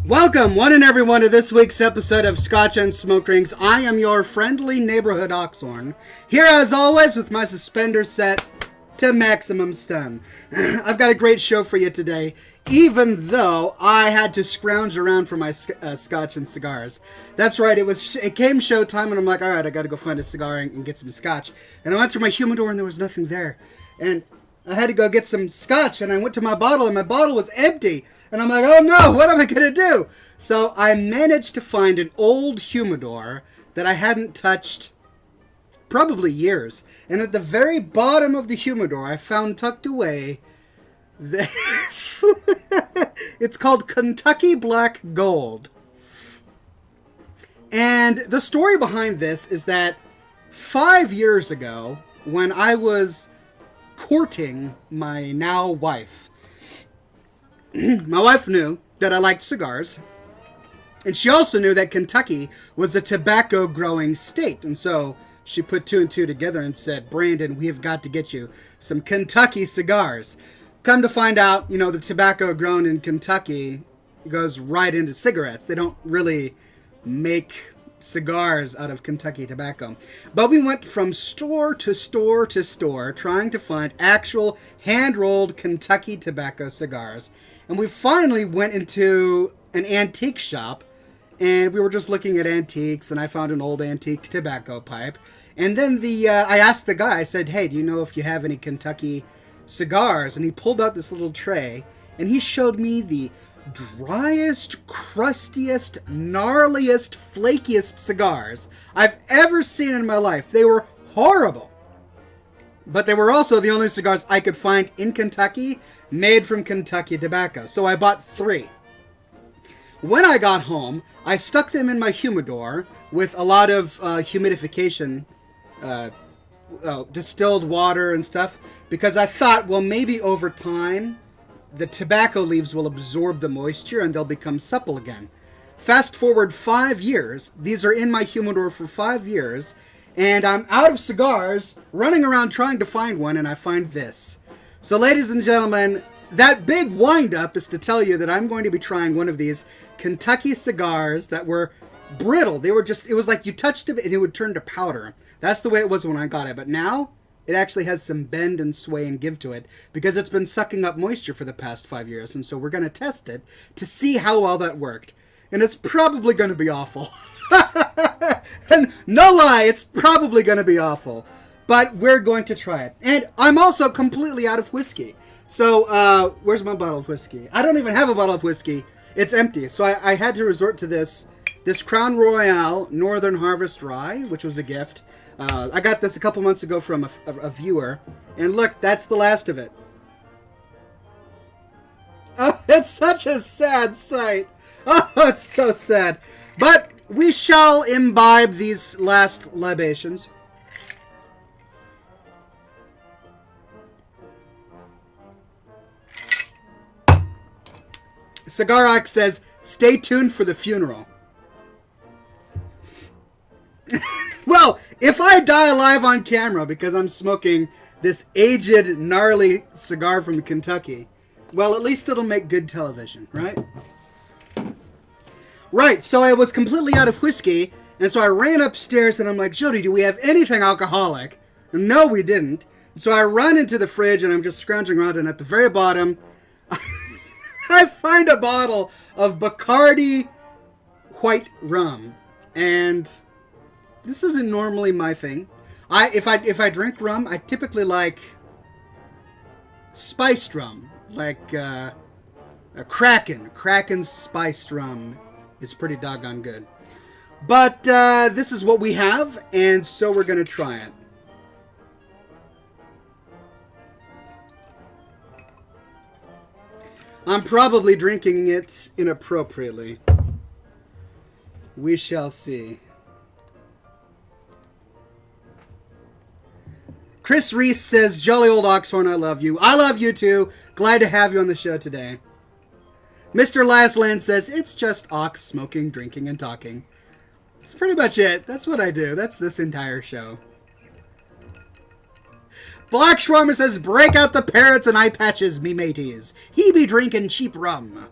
Welcome, one and everyone, to this week's episode of Scotch and Smoke Rings. I am your friendly neighborhood Oxhorn, here as always with my suspenders set to maximum stun. I've got a great show for you today, even though I had to scrounge around for my Scotch and cigars. That's right, it came showtime, and I'm like, alright, I gotta go find a cigar and get some Scotch. And I went through my humidor, and there was nothing there. And I had to go get some Scotch, and I went to my bottle, and my bottle was empty. And I'm like, oh no, what am I going to do? So I managed to find an old humidor that I hadn't touched probably years. And at the very bottom of the humidor, I found tucked away this. It's called Kentucky Black Gold. And the story behind this is that 5 years ago, when I was courting my now wife, my wife knew that I liked cigars, and she also knew that Kentucky was a tobacco-growing state, and so she put two and two together and said, Brandon, we have got to get you some Kentucky cigars. Come to find out, the tobacco grown in Kentucky goes right into cigarettes. They don't really make cigars out of Kentucky tobacco. But we went from store to store to store trying to find actual hand-rolled Kentucky tobacco cigars. And we finally went into an antique shop, and we were just looking at antiques, and I found an old antique tobacco pipe. And then I asked the guy, I said, hey, do you know if you have any Kentucky cigars? And he pulled out this little tray, and he showed me the driest, crustiest, gnarliest, flakiest cigars I've ever seen in my life. They were horrible. But they were also the only cigars I could find in Kentucky made from Kentucky tobacco. So I bought 3. When I got home, I stuck them in my humidor with a lot of humidification, distilled water and stuff, because I thought, well, maybe over time the tobacco leaves will absorb the moisture and they'll become supple again. Fast forward 5 years, these are in my humidor for 5 years, and I'm out of cigars, running around trying to find one, and I find this. So ladies and gentlemen, that big wind-up is to tell you that I'm going to be trying one of these Kentucky cigars that were brittle. They were just, it was like you touched it and it would turn to powder. That's the way it was when I got it, but now it actually has some bend and sway and give to it because it's been sucking up moisture for the past 5 years. And so we're going to test it to see how well that worked. And it's probably going to be awful. And no lie, it's probably going to be awful. But we're going to try it. And I'm also completely out of whiskey. So where's my bottle of whiskey? I don't even have a bottle of whiskey. It's empty. So I had to resort to this Crown Royal Northern Harvest Rye, which was a gift. I got this a couple months ago from a viewer. And look, that's the last of it. Oh, it's such a sad sight. Oh, it's so sad. But we shall imbibe these last libations. Cigar says, stay tuned for the funeral. Well, if I die alive on camera because I'm smoking this aged, gnarly cigar from Kentucky, well, at least it'll make good television, right? Right, so I was completely out of whiskey, and so I ran upstairs and I'm like, Jody, do we have anything alcoholic? And no, we didn't. So I run into the fridge and I'm just scrounging around, and at the very bottom, I find a bottle of Bacardi white rum. And this isn't normally my thing. If I drink rum, I typically like spiced rum, like a Kraken. Kraken's spiced rum is pretty doggone good. But this is what we have, and so we're going to try it. I'm probably drinking it inappropriately. We shall see. Chris Reese says, Jolly old Oxhorn, I love you. I love you too. Glad to have you on the show today. Mr. Lastland says, it's just Ox smoking, drinking, and talking. That's pretty much it. That's what I do. That's this entire show. Black Schwarmer says, break out the parrots and eye patches, me mateys. He be drinking cheap rum.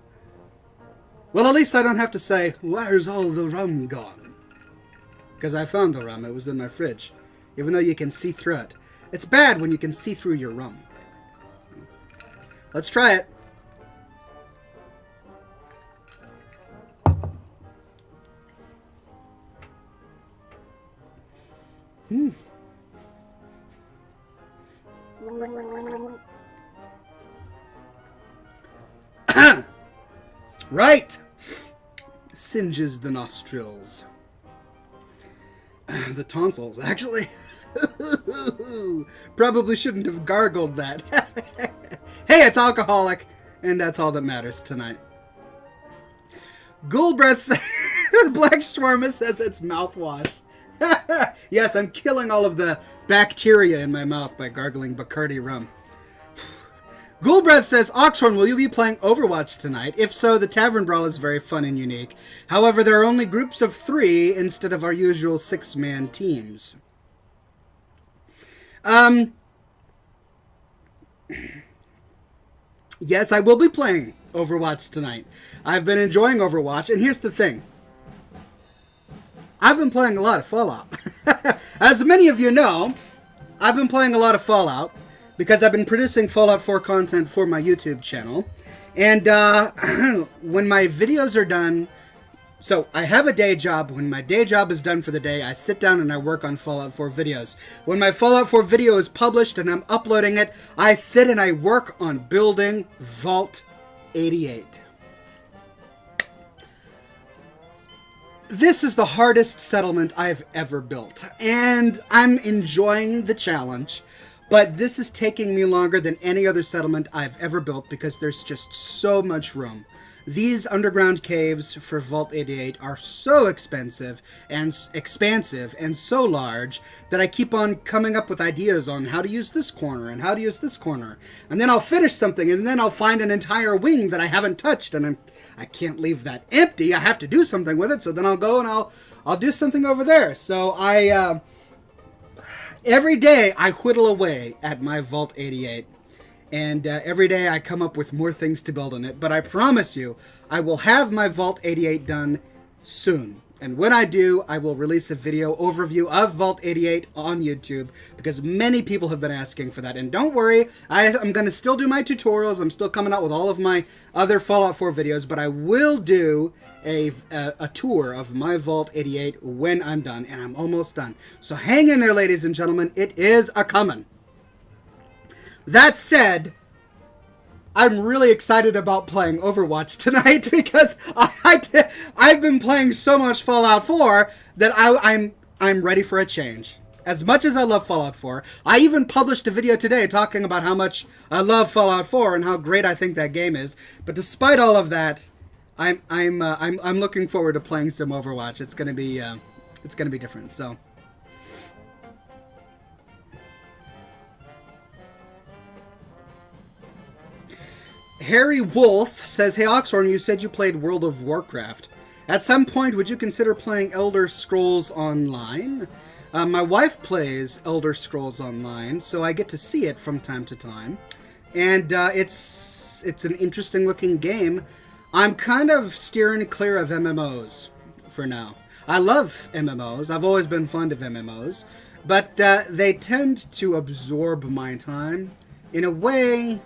Well, at least I don't have to say, where's all the rum gone? Because I found the rum. It was in my fridge. Even though you can see through it. It's bad when you can see through your rum. Let's try it. Right! Singes the nostrils. The tonsils, actually. Probably shouldn't have gargled that. Hey, it's alcoholic, and that's all that matters tonight. Ghoulbreath Black Shawarma says it's mouthwash. Yes, I'm killing all of the bacteria in my mouth by gargling Bacardi rum. Ghoulbreath says, Oxhorn, will you be playing Overwatch tonight? If so, the Tavern Brawl is very fun and unique. However, there are only groups of 3 instead of our usual 6-man teams. Yes, I will be playing Overwatch tonight. I've been enjoying Overwatch, and here's the thing. I've been playing a lot of Fallout. As many of you know, I've been playing a lot of Fallout because I've been producing Fallout 4 content for my YouTube channel. And when my videos are done, so I have a day job. When my day job is done for the day, I sit down and I work on Fallout 4 videos. When my Fallout 4 video is published and I'm uploading it, I sit and I work on building Vault 88. This is the hardest settlement I've ever built, and I'm enjoying the challenge, but this is taking me longer than any other settlement I've ever built because there's just so much room. These underground caves for Vault 88 are so expensive and expansive and so large that I keep on coming up with ideas on how to use this corner and how to use this corner. And then I'll finish something and then I'll find an entire wing that I haven't touched, and I can't leave that empty. I have to do something with it, so then I'll go and I'll do something over there. So every day I whittle away at my Vault 88. And every day I come up with more things to build on it. But I promise you, I will have my Vault 88 done soon. And when I do, I will release a video overview of Vault 88 on YouTube, because many people have been asking for that. And don't worry, I'm going to still do my tutorials. I'm still coming out with all of my other Fallout 4 videos, but I will do a tour of my Vault 88 when I'm done, and I'm almost done. So hang in there, ladies and gentlemen. It is a-comin'. That said, I'm really excited about playing Overwatch tonight because I've been playing so much Fallout 4 that I'm ready for a change. As much as I love Fallout 4, I even published a video today talking about how much I love Fallout 4 and how great I think that game is. But despite all of that, I'm looking forward to playing some Overwatch. It's gonna be different. So. Harry Wolf says, hey Oxhorn, you said you played World of Warcraft. At some point, would you consider playing Elder Scrolls Online? My wife plays Elder Scrolls Online, so I get to see it from time to time. And it's an interesting looking game. I'm kind of steering clear of MMOs for now. I love MMOs. I've always been fond of MMOs. But they tend to absorb my time in a way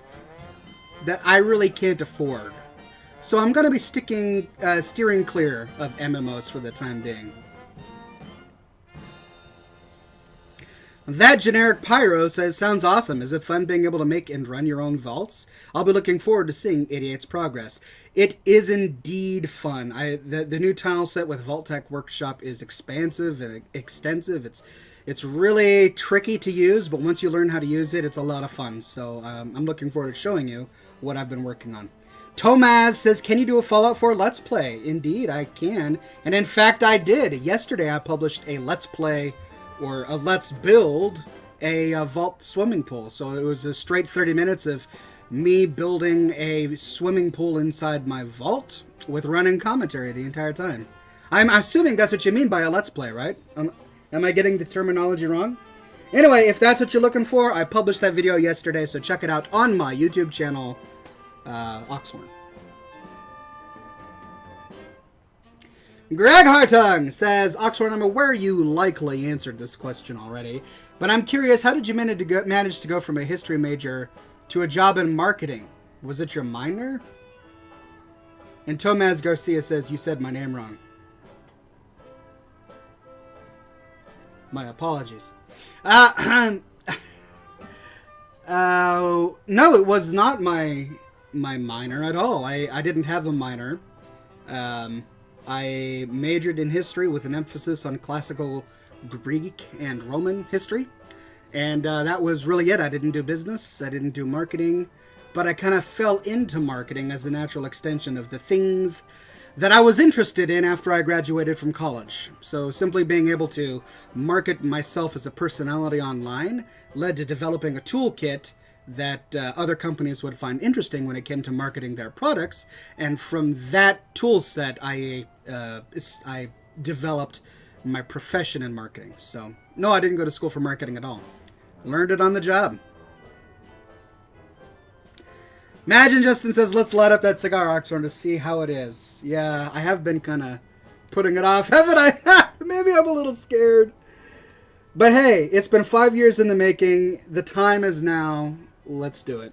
that I really can't afford. So I'm going to be steering clear of MMOs for the time being. That Generic Pyro says, sounds awesome. Is it fun being able to make and run your own vaults? I'll be looking forward to seeing 88's progress. It is indeed fun. The new tile set with Vault-Tec Workshop is expansive and extensive. It's really tricky to use, but once you learn how to use it, it's a lot of fun. So I'm looking forward to showing you what I've been working on. Tomaz says, can you do a Fallout 4 Let's Play? Indeed, I can. And in fact, I did. Yesterday, I published a Let's Play, or a Let's Build, a Vault swimming pool. So it was a straight 30 minutes of me building a swimming pool inside my vault with running commentary the entire time. I'm assuming that's what you mean by a Let's Play, right? Am I getting the terminology wrong? Anyway, if that's what you're looking for, I published that video yesterday, so check it out on my YouTube channel, Oxhorn. Greg Hartung says, Oxford, I'm aware you likely answered this question already, but I'm curious, how did you manage to go from a history major to a job in marketing? Was it your minor? And Tomaz Garcia says, you said my name wrong. My apologies. No, it was not my minor at all. I didn't have a minor. I majored in history with an emphasis on classical Greek and Roman history. And that was really it. I didn't do business. I didn't do marketing. But I kind of fell into marketing as a natural extension of the things that I was interested in after I graduated from college. So simply being able to market myself as a personality online led to developing a toolkit that other companies would find interesting when it came to marketing their products. And from that tool set, I developed my profession in marketing. So, no, I didn't go to school for marketing at all. Learned it on the job. Imagine Justin says, let's light up that cigar, Oxhorn, to see how it is. Yeah, I have been kind of putting it off, haven't I? Maybe I'm a little scared. But hey, it's been 5 years in the making. The time is now. Let's do it.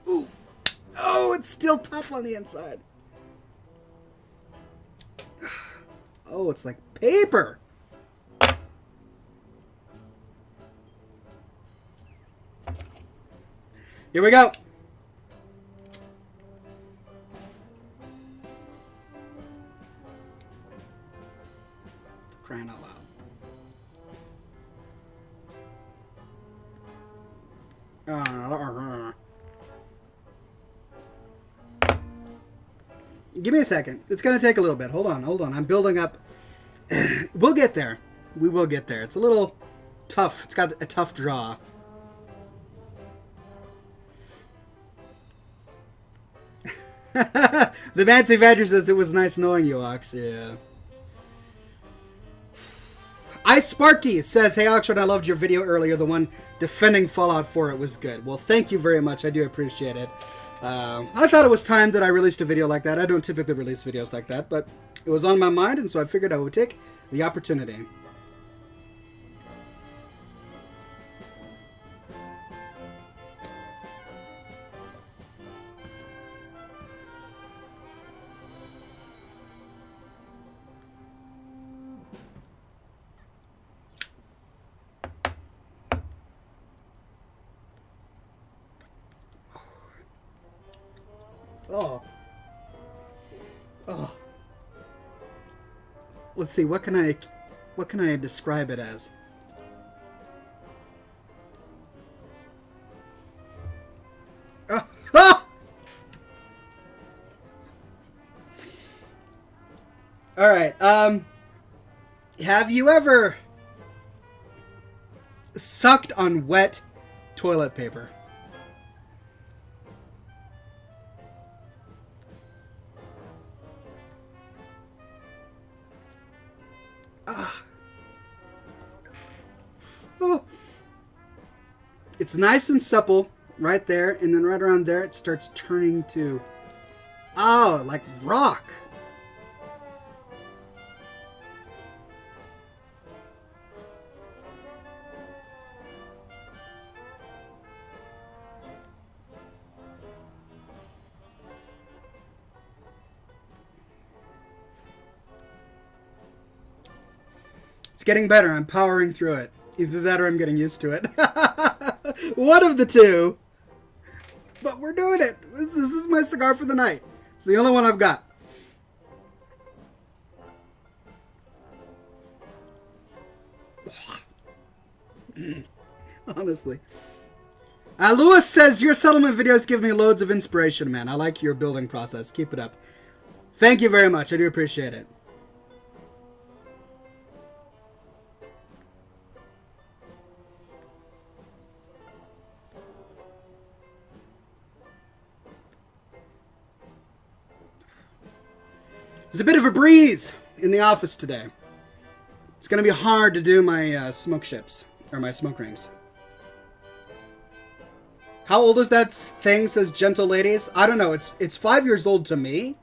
Ooh. Oh, it's still tough on the inside. Oh, it's like paper. Here we go. Crying out loud. Give me a second. It's going to take a little bit. Hold on. I'm building up. We'll get there. We will get there. It's a little tough. It's got a tough draw. The Fancy Badger says, it was nice knowing you, Ox. Yeah. Ice Sparky says, hey, Oxford, I loved your video earlier. The one defending Fallout 4. It was good. Well, thank you very much. I do appreciate it. I thought it was time that I released a video like that. I don't typically release videos like that, but it was on my mind, and so I figured I would take the opportunity. Oh. Let's see, what can I describe it as? Oh. Ah! All right. Have you ever sucked on wet toilet paper? Oh. It's nice and supple right there, and then right around there it starts turning to, oh, like rock. It's getting better. I'm powering through it. Either that or I'm getting used to it. One of the two. But we're doing it. This is my cigar for the night. It's the only one I've got. Honestly. Lewis says, your settlement videos give me loads of inspiration, man. I like your building process. Keep it up. Thank you very much. I do appreciate it. There's a bit of a breeze in the office today. It's going to be hard to do my smoke ships, or my smoke rings. How old is that thing, says Gentle Ladies? I don't know. It's 5 years old to me.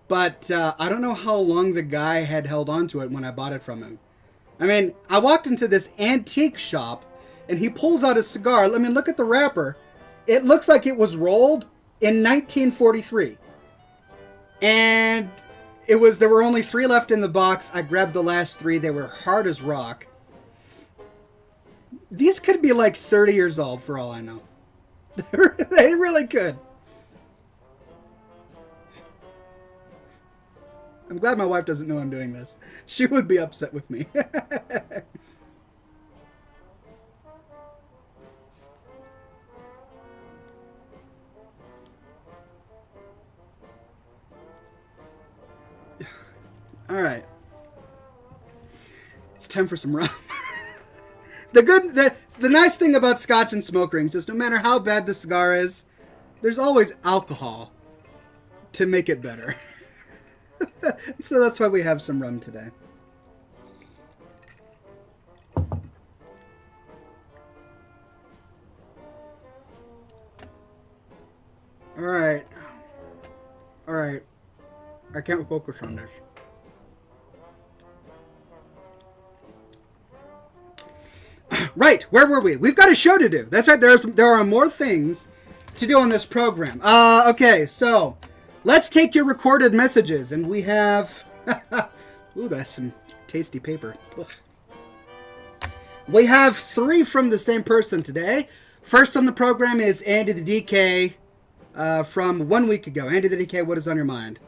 But I don't know how long the guy had held on to it when I bought it from him. I mean, I walked into this antique shop, and he pulls out a cigar. I mean, look at the wrapper. It looks like it was rolled in 1943. And there were only 3 left in the box. I grabbed the last 3. They were hard as rock. These could be like 30 years old for all I know. They really could. I'm glad my wife doesn't know I'm doing this. She would be upset with me. All right. It's time for some rum. The nice thing about Scotch and smoke rings is no matter how bad the cigar is, there's always alcohol to make it better. So that's why we have some rum today. All right. I can't focus on this. Right, where were we? We've got a show to do. That's right, there are more things to do on this program. Okay, so let's take your recorded messages, and we have... Ooh, that's some tasty paper. Ugh. We have 3 from the same person today. First on the program is Andy the DK from 1 week ago. Andy the DK, what is on your mind?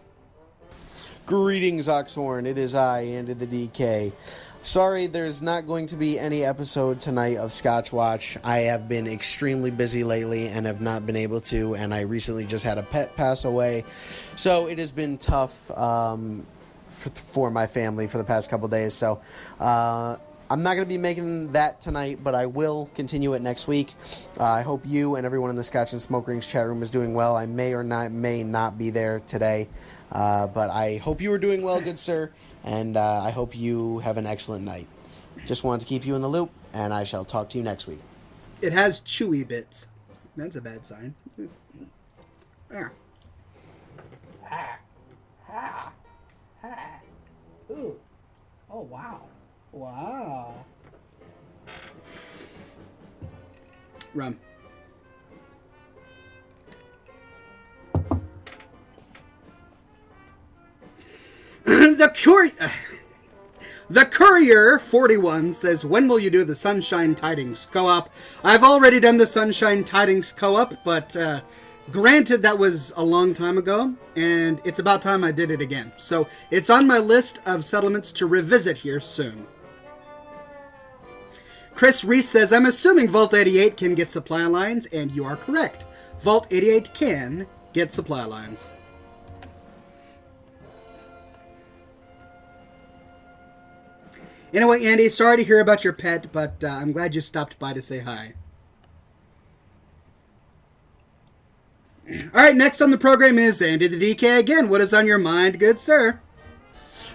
Greetings, Oxhorn. It is I, Andy the DK. Sorry, there's not going to be any episode tonight of Scotch Watch. I have been extremely busy lately and have not been able to, and I recently just had a pet pass away. So it has been tough for my family for the past couple days. So I'm not going to be making that tonight, but I will continue it next week. I hope you and everyone in the Scotch and Smoke Rings chat room is doing well. I may not be there today, but I hope you are doing well, good sir. And I hope you have an excellent night. Just wanted to keep you in the loop, and I shall talk to you next week. It has chewy bits. That's a bad sign. Ah. Ha. Ha. Ha. Ooh. Oh, wow. Wow. Rum. The Courier 41 says, when will you do the Sunshine Tidings co-op? I've already done the Sunshine Tidings co-op, but granted that was a long time ago, and it's about time I did it again. So it's on my list of settlements to revisit here soon. Chris Reese says, I'm assuming Vault 88 can get supply lines, and you are correct. Vault 88 can get supply lines. Anyway, Andy, sorry to hear about your pet, but I'm glad you stopped by to say hi. All right, next on the program is Andy the DK again. What is on your mind, good sir?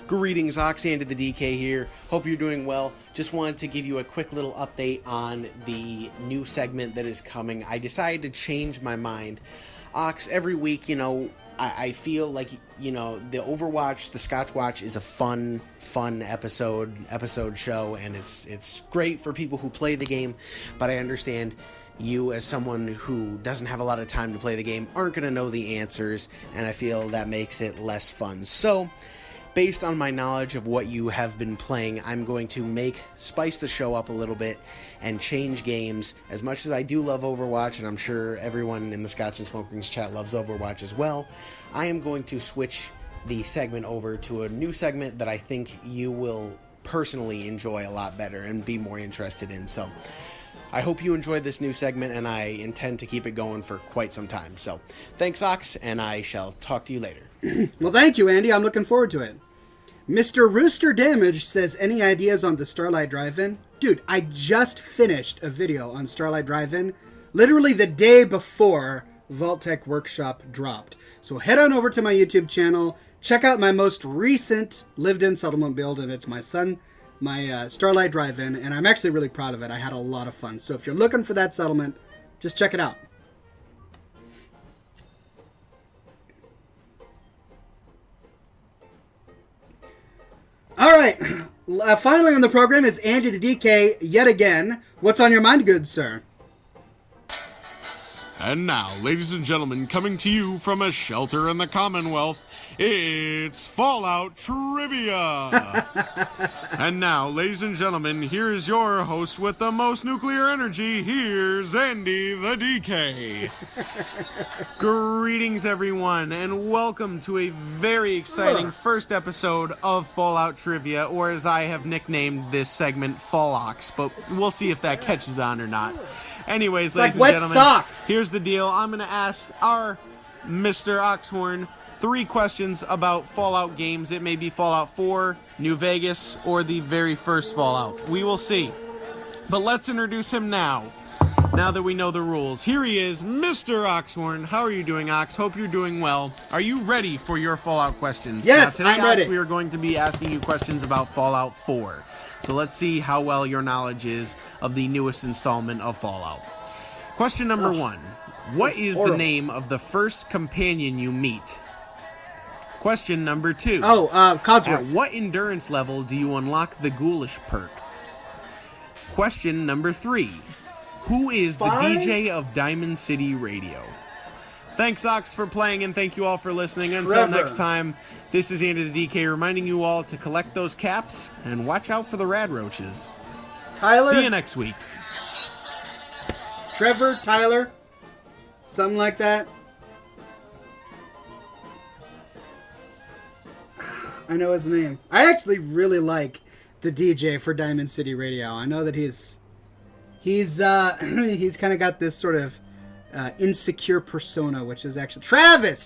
Greetings, Ox, Andy the DK here. Hope you're doing well. Just wanted to give you a quick little update on the new segment that is coming. I decided to change my mind. Ox, every week, I feel like, the Overwatch, the Scotch Watch is a fun episode show, and it's great for people who play the game, but I understand you, as someone who doesn't have a lot of time to play the game, aren't going to know the answers, and I feel that makes it less fun. So, based on my knowledge of what you have been playing, I'm going to spice the show up a little bit and change games. As much as I do love Overwatch, and I'm sure everyone in the Scotch and Smoke Rings chat loves Overwatch as well, I am going to switch the segment over to a new segment that I think you will personally enjoy a lot better and be more interested in. So I hope you enjoyed this new segment, and I intend to keep it going for quite some time. So thanks, Ox, and I shall talk to you later. Well, thank you, Andy. I'm looking forward to it. Mr. Rooster Damage says, any ideas on the Starlight Drive-In? Dude, I just finished a video on Starlight Drive-In literally the day before Vault-Tec Workshop dropped. So head on over to my YouTube channel, check out my most recent lived-in settlement build, and it's my Starlight Drive-In, and I'm actually really proud of it. I had a lot of fun. So if you're looking for that settlement, just check it out. right. Finally on the program is Andy the DK yet again. What's on your mind, good sir? And now, ladies and gentlemen, coming to you from a shelter in the Commonwealth, it's Fallout Trivia. And now, ladies and gentlemen, here's your host with the most nuclear energy. Here's Andy the DK. Greetings, everyone, and welcome to a very exciting first episode of Fallout Trivia, or as I have nicknamed this segment, Fallox, but we'll see if that catches on or not. Anyways, it's ladies like and gentlemen, socks. Here's the deal. I'm going to ask our Mr. Oxhorn 3 questions about Fallout games. It may be Fallout 4, New Vegas, or the very first Fallout. We will see. But let's introduce him now that we know the rules. Here he is, Mr. Oxhorn. How are you doing, Ox? Hope you're doing well. Are you ready for your Fallout questions? Yes, now, today, I'm ready. Ox, we are going to be asking you questions about Fallout 4. So let's see how well your knowledge is of the newest installment of Fallout. Question number 1. What is the name of the first companion you meet? Question number 2. Codsworth. At what endurance level do you unlock the Ghoulish perk? Question number 3. Who is the DJ of Diamond City Radio? Thanks, Ox, for playing, and thank you all for listening. Until next time, this is Andy the DK reminding you all to collect those caps and watch out for the rad roaches. Tyler? See you next week. Trevor? Tyler? Something like that? I know his name. I actually really like the DJ for Diamond City Radio. I know that he's kind of got this sort of insecure persona, which is actually Travis.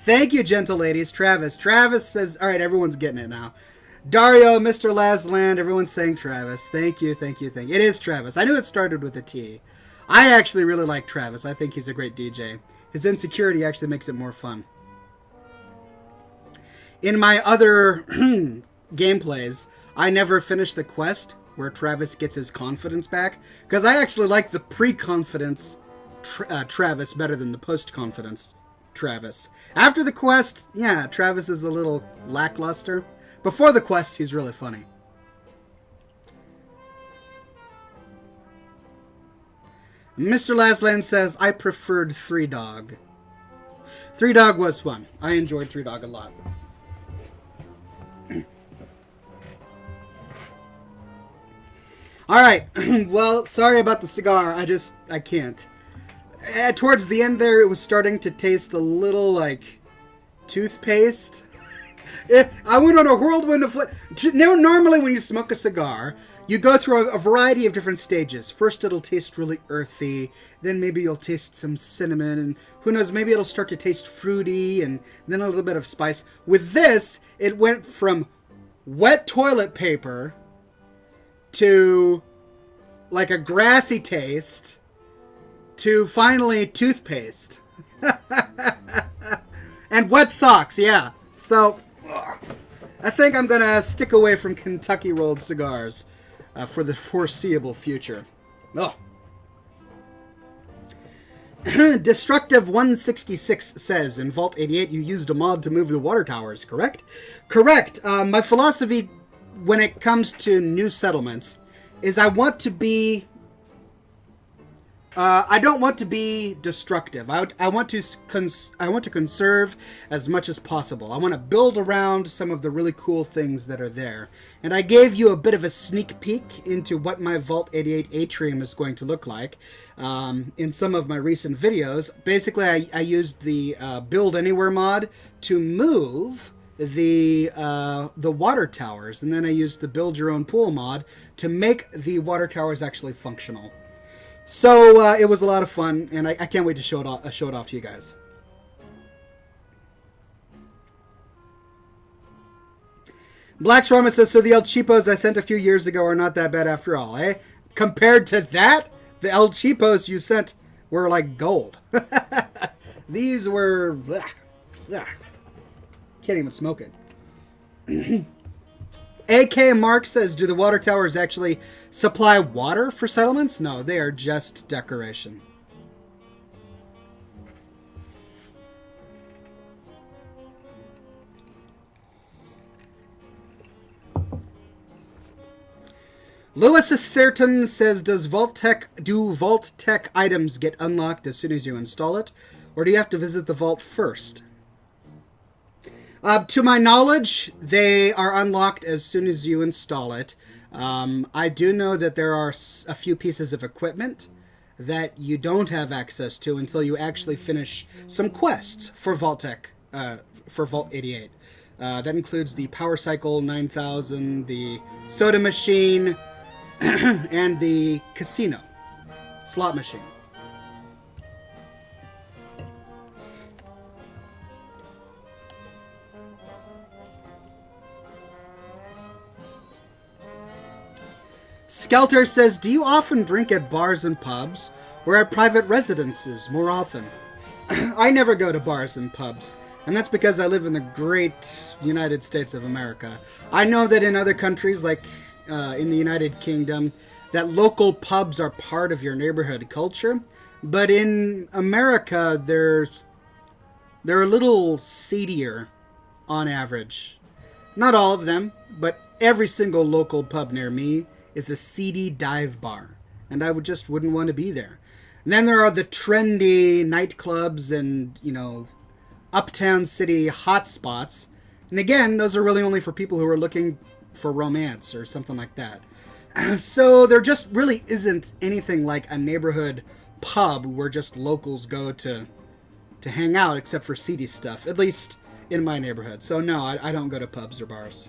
Thank you, gentle ladies. Travis says, all right, everyone's getting it now. Dario, Mr. Lasland, everyone's saying Travis. Thank you. It is Travis. I knew it started with a T. I actually really like Travis. I think he's a great DJ. His insecurity actually makes it more fun. In my other gameplays, I never finished the quest where Travis gets his confidence back, because I actually like the pre-confidence Travis better than the post-confidence Travis. After the quest, yeah, Travis is a little lackluster. Before the quest, he's really funny. Mr. Lasland says, I preferred 3 Dog. 3 Dog was fun. I enjoyed 3 Dog a lot. Alright, well, sorry about the cigar. I can't. Towards the end there, it was starting to taste a little like toothpaste. I went on a whirlwind of... Normally when you smoke a cigar, you go through a variety of different stages. First it'll taste really earthy, then maybe you'll taste some cinnamon, and who knows, maybe it'll start to taste fruity, and then a little bit of spice. With this, it went from wet toilet paper to like a grassy taste to finally toothpaste. And wet socks, yeah. So, I think I'm going to stick away from Kentucky rolled cigars for the foreseeable future. Oh. Destructive 166 says, in Vault 88 you used a mod to move the water towers, correct? Correct. My philosophy when it comes to new settlements is I want to be... I don't want to be destructive. I want to conserve as much as possible. I want to build around some of the really cool things that are there. And I gave you a bit of a sneak peek into what my Vault 88 atrium is going to look like in some of my recent videos. Basically, I used the Build Anywhere mod to move the water towers, and then I used the Build Your Own Pool mod to make the water towers actually functional. So it was a lot of fun, and I can't wait to show it off to you guys. Black Swarma says, so the El Cheapos I sent a few years ago are not that bad after all, eh? Compared to that, the El Cheapos you sent were like gold. These were... Can't even smoke it. AK Mark says, do the water towers actually supply water for settlements? No, they are just decoration. Lewis Atherton says, do Vault Tech items get unlocked as soon as you install it? Or do you have to visit the vault first? To my knowledge, they are unlocked as soon as you install it. I do know that there are a few pieces of equipment that you don't have access to until you actually finish some quests for Vault Tech, for Vault 88. That includes the Power Cycle 9000, the Soda Machine, and the Casino slot machine. Skelter says, do you often drink at bars and pubs or at private residences more often? I never go to bars and pubs, and that's because I live in the great United States of America. I know that in other countries, like in the United Kingdom, that local pubs are part of your neighborhood culture, but in America, they're a little seedier on average. Not all of them, but every single local pub near me is a seedy dive bar, and I wouldn't want to be there. And then there are the trendy nightclubs and, uptown city hotspots. And again, those are really only for people who are looking for romance or something like that. So there just really isn't anything like a neighborhood pub where just locals go to hang out, except for seedy stuff, at least in my neighborhood. So no, I don't go to pubs or bars.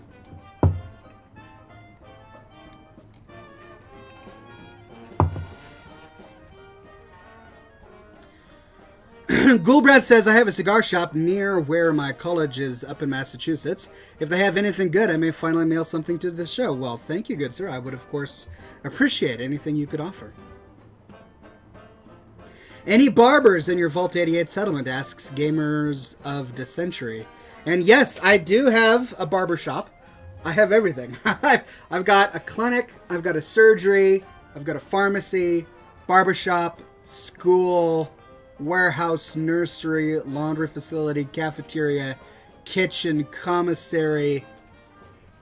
Ghoulbrad says, I have a cigar shop near where my college is up in Massachusetts. If they have anything good, I may finally mail something to the show. Well, thank you, good sir. I would, of course, appreciate anything you could offer. Any barbers in your Vault 88 settlement, asks Gamers of the Century. And yes, I do have a barber shop. I have everything. I've got a clinic, I've got a surgery, I've got a pharmacy, barbershop, school, warehouse, nursery, laundry facility, cafeteria, kitchen, commissary,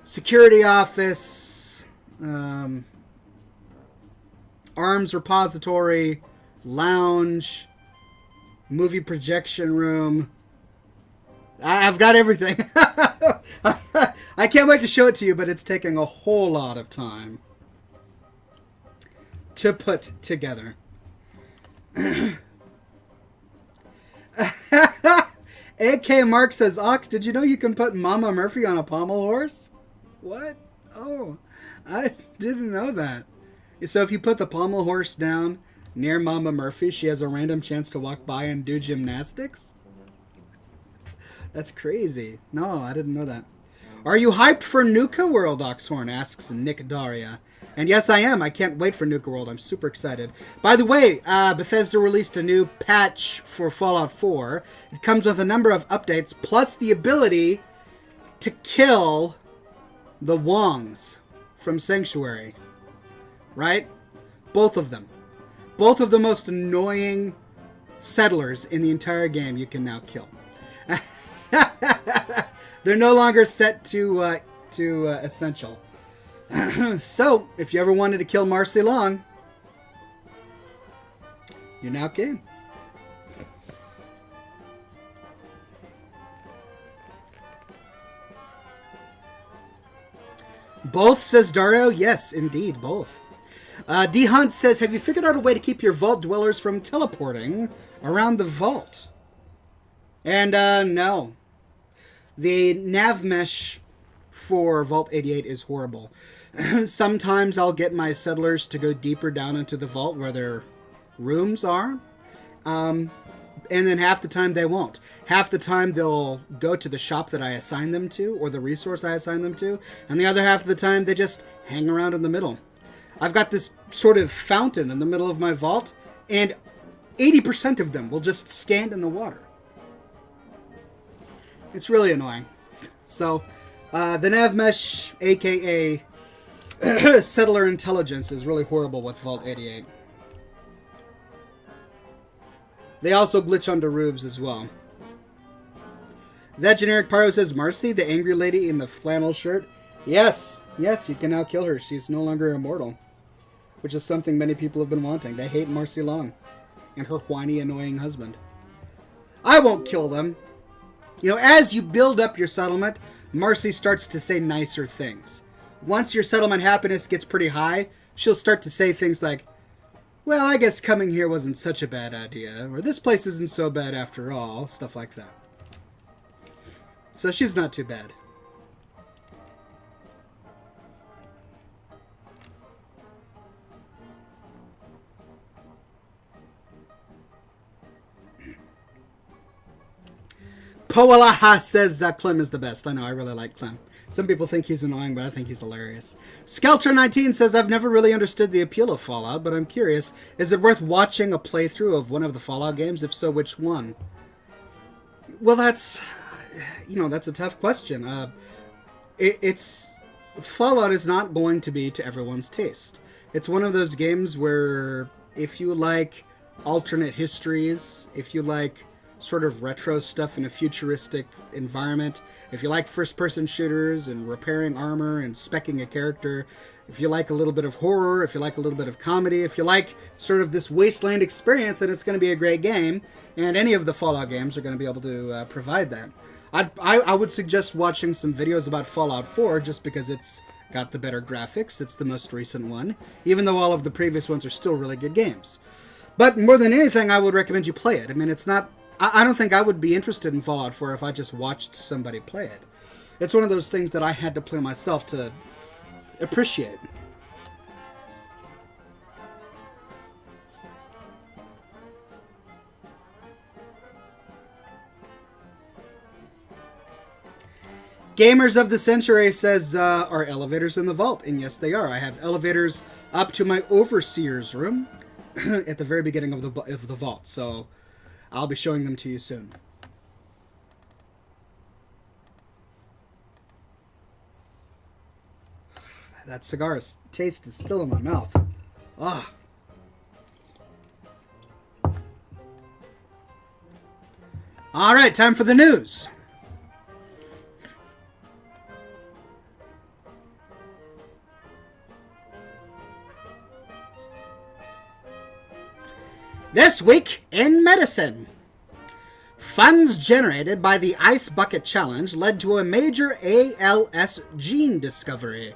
security office, arms repository, lounge, movie projection room. I've got everything. I can't wait to show it to you, but it's taking a whole lot of time to put together. AK Mark says, Ox, did you know you can put Mama Murphy on a pommel horse? What? Oh, I didn't know that. So if you put the pommel horse down near Mama Murphy, she has a random chance to walk by and do gymnastics? That's crazy. No, I didn't know that. Are you hyped for Nuka World, Oxhorn, asks Nick Daria. And yes, I am. I can't wait for Nuka World. I'm super excited. By the way, Bethesda released a new patch for Fallout 4. It comes with a number of updates, plus the ability to kill the Wongs from Sanctuary. Right? Both of them. Both of the most annoying settlers in the entire game you can now kill. They're no longer set to essential. So, if you ever wanted to kill Marcy Long, you now can. Both, says Dario. Yes, indeed, both. D Hunt says, have you figured out a way to keep your vault dwellers from teleporting around the vault? And, no. The nav mesh for Vault 88 is horrible. Sometimes I'll get my settlers to go deeper down into the vault where their rooms are. And then half the time they won't. Half the time they'll go to the shop that I assign them to, or the resource I assign them to. And the other half of the time they just hang around in the middle. I've got this sort of fountain in the middle of my vault, and 80% of them will just stand in the water. It's really annoying. So, the nav mesh, aka settler intelligence, is really horrible with Vault 88. They also glitch onto roofs as well. That generic Pyro says, Marcy, the angry lady in the flannel shirt, Yes, yes, you can now kill her. She's no longer immortal, which is something many people have been wanting. They hate Marcy Long and her whiny, annoying husband. I won't kill them. You know, as you build up your settlement, Marcy starts to say nicer things. Once your settlement happiness gets pretty high, she'll start to say things like, well, I guess coming here wasn't such a bad idea, or this place isn't so bad after all, stuff like that. So she's not too bad. Poalaha says Clem is the best. I know, I really like Clem. Some people think he's annoying, but I think he's hilarious. Skelter19 says, I've never really understood the appeal of Fallout, but I'm curious, is it worth watching a playthrough of one of the Fallout games? If so, which one? Well, that's a tough question. Fallout is not going to be to everyone's taste. It's one of those games where if you like alternate histories, if you like sort of retro stuff in a futuristic environment, if you like first-person shooters and repairing armor and speccing a character, if you like a little bit of horror, if you like a little bit of comedy, if you like sort of this wasteland experience, then it's going to be a great game, and any of the Fallout games are going to be able to provide that. I would suggest watching some videos about Fallout 4 just because it's got the better graphics, it's the most recent one, even though all of the previous ones are still really good games. But more than anything, I would recommend you play it. I mean, it's not... I don't think I would be interested in Fallout 4 if I just watched somebody play it. It's one of those things that I had to play myself to appreciate. Gamers of the Century says, are elevators in the vault? And yes, they are. I have elevators up to my overseer's room at the very beginning of the vault. So I'll be showing them to you soon. That cigar's taste is still in my mouth. Ah. All right, time for the news. This week in medicine. Funds generated by the Ice Bucket Challenge led to a major ALS gene discovery.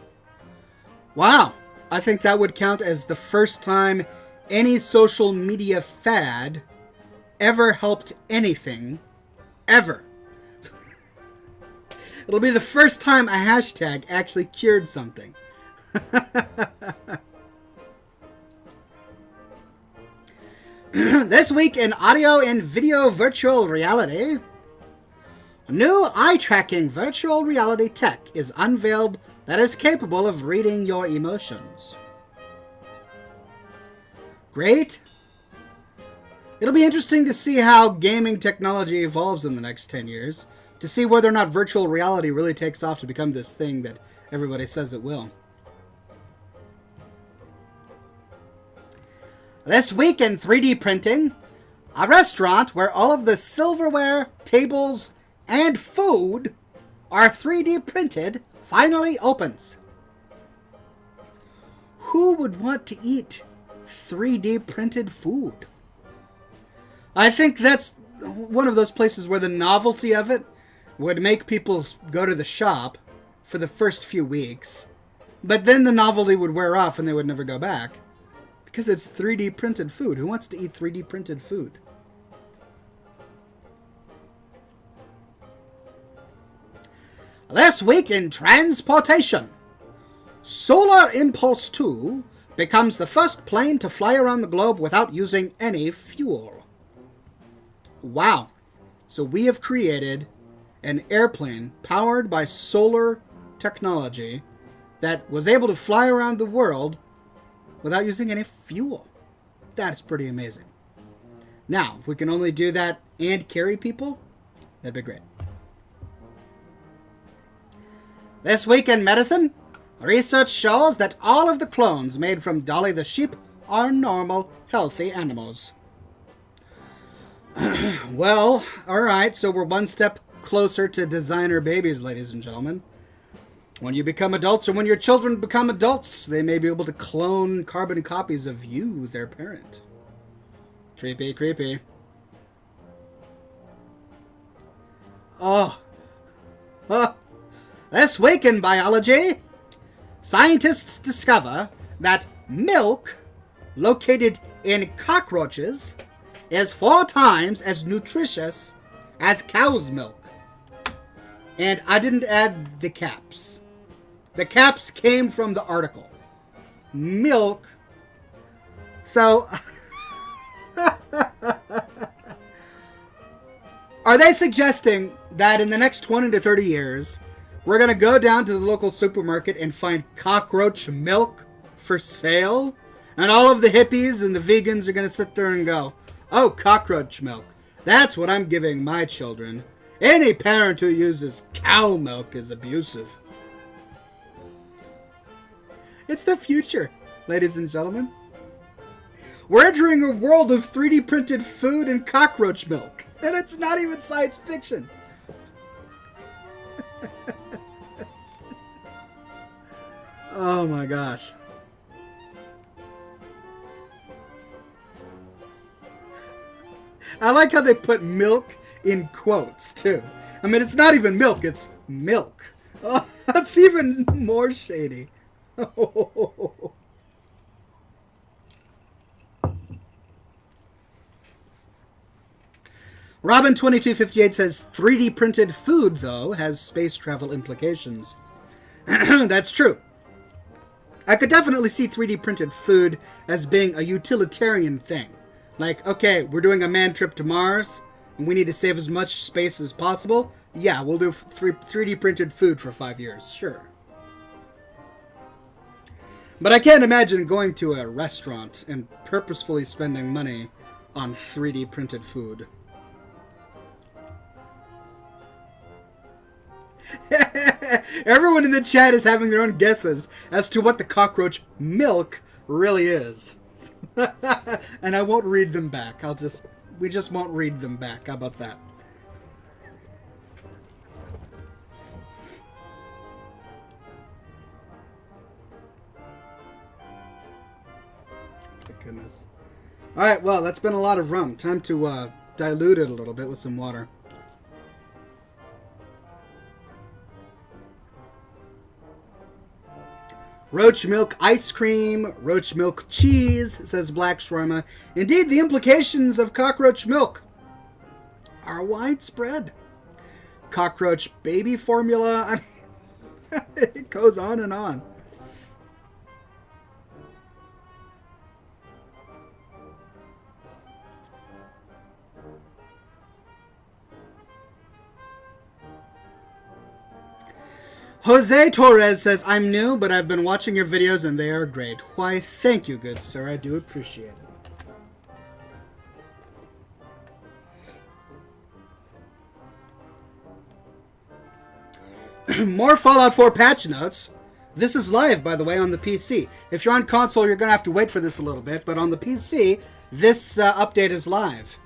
Wow, I think that would count as the first time any social media fad ever helped anything, ever. It'll be the first time a hashtag actually cured something. This week in audio and video virtual reality, new eye-tracking virtual reality tech is unveiled that is capable of reading your emotions. Great. It'll be interesting to see how gaming technology evolves in the next 10 years, to see whether or not virtual reality really takes off to become this thing that everybody says it will. This week in 3D printing, a restaurant where all of the silverware, tables, and food are 3D printed finally opens. Who would want to eat 3D printed food? I think that's one of those places where the novelty of it would make people go to the shop for the first few weeks, but then the novelty would wear off and they would never go back. Because it's 3D printed food. Who wants to eat 3D printed food? This week in transportation, Solar Impulse 2 becomes the first plane to fly around the globe without using any fuel. Wow. So we have created an airplane powered by solar technology that was able to fly around the world without using any fuel. That's pretty amazing. Now, if we can only do that and carry people, that'd be great. This week in medicine, research shows that all of the clones made from Dolly the sheep are normal, healthy animals. Well, alright, so we're one step closer to designer babies, ladies and gentlemen. When you become adults, or when your children become adults, they may be able to clone carbon copies of you, their parent. Creepy, creepy. Oh. This week in biology, scientists discover that milk located in cockroaches is 4 times as nutritious as cow's milk. And I didn't add the caps. The caps came from the article. Milk. So, are they suggesting that in the next 20 to 30 years, we're going to go down to the local supermarket and find cockroach milk for sale? And all of the hippies and the vegans are going to sit there and go, oh, cockroach milk. That's what I'm giving my children. Any parent who uses cow milk is abusive. It's the future, ladies and gentlemen. We're entering a world of 3D printed food and cockroach milk. And it's not even science fiction. Oh my gosh. I like how they put milk in quotes, too. I mean, it's not even milk, it's milk. Oh, that's even more shady. Robin2258 says, 3D printed food, though, has space travel implications. That's true. I could definitely see 3D printed food as being a utilitarian thing. Like, okay, we're doing a manned trip to Mars, and we need to save as much space as possible. Yeah, we'll do 3D printed food for 5 years, sure. But I can't imagine going to a restaurant and purposefully spending money on 3D printed food. Everyone in the chat is having their own guesses as to what the cockroach milk really is. And I won't read them back. We just won't read them back. How about that? My goodness. Alright, well, that's been a lot of rum. Time to dilute it a little bit with some water. Roach milk ice cream, roach milk cheese, says Black Shawarma. Indeed, the implications of cockroach milk are widespread. Cockroach baby formula, I mean, it goes on and on. Jose Torres says, I'm new, but I've been watching your videos and they are great. Why, thank you, good sir. I do appreciate it. More Fallout 4 patch notes. This is live, by the way, on the PC. If you're on console, you're going to have to wait for this a little bit, but on the PC, this update is live.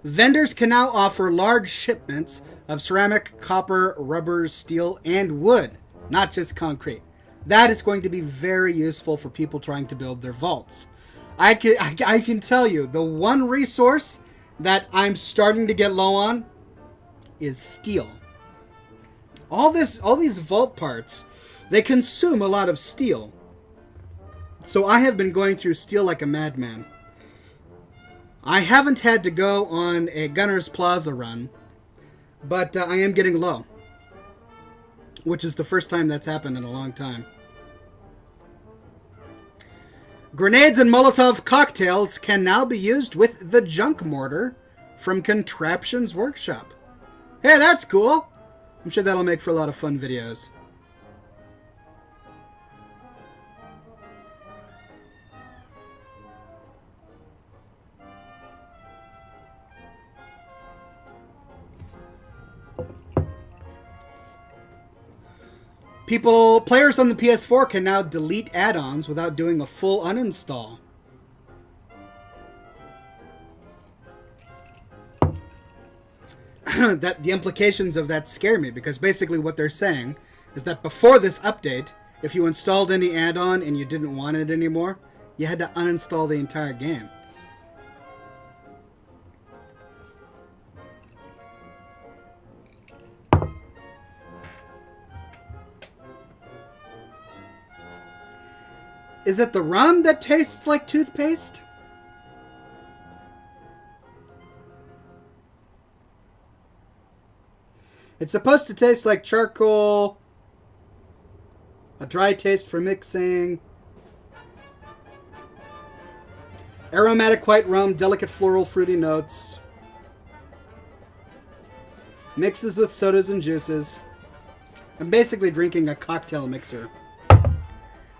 Vendors can now offer large shipments of ceramic, copper, rubber, steel, and wood, not just concrete. That is going to be very useful for people trying to build their vaults. I can tell you, the one resource that I'm starting to get low on is steel. All these vault parts, they consume a lot of steel. So I have been going through steel like a madman. I haven't had to go on a Gunner's Plaza run, but I am getting low, which is the first time that's happened in a long time. Grenades and Molotov cocktails can now be used with the junk mortar from Contraptions Workshop. Hey, that's cool. I'm sure that'll make for a lot of fun videos. Players on the PS4 can now delete add-ons without doing a full uninstall. that the implications of that scare me, because basically what they're saying is that before this update, if you installed any add-on and you didn't want it anymore, you had to uninstall the entire game. Is it the rum that tastes like toothpaste? It's supposed to taste like charcoal, a dry taste for mixing, aromatic white rum, delicate floral fruity notes, mixes with sodas and juices. I'm basically drinking a cocktail mixer.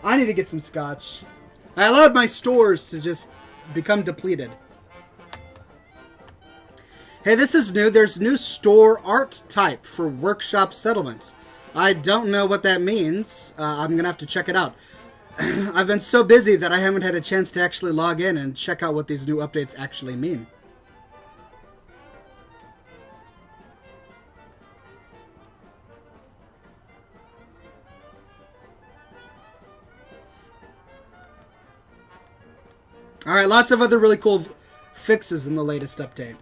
I need to get some scotch. I allowed my stores to just become depleted. Hey, this is new. There's new store art type for workshop settlements. I don't know what that means. I'm going to have to check it out. I've been so busy that I haven't had a chance to actually log in and check out what these new updates actually mean. Alright, lots of other really cool fixes in the latest update.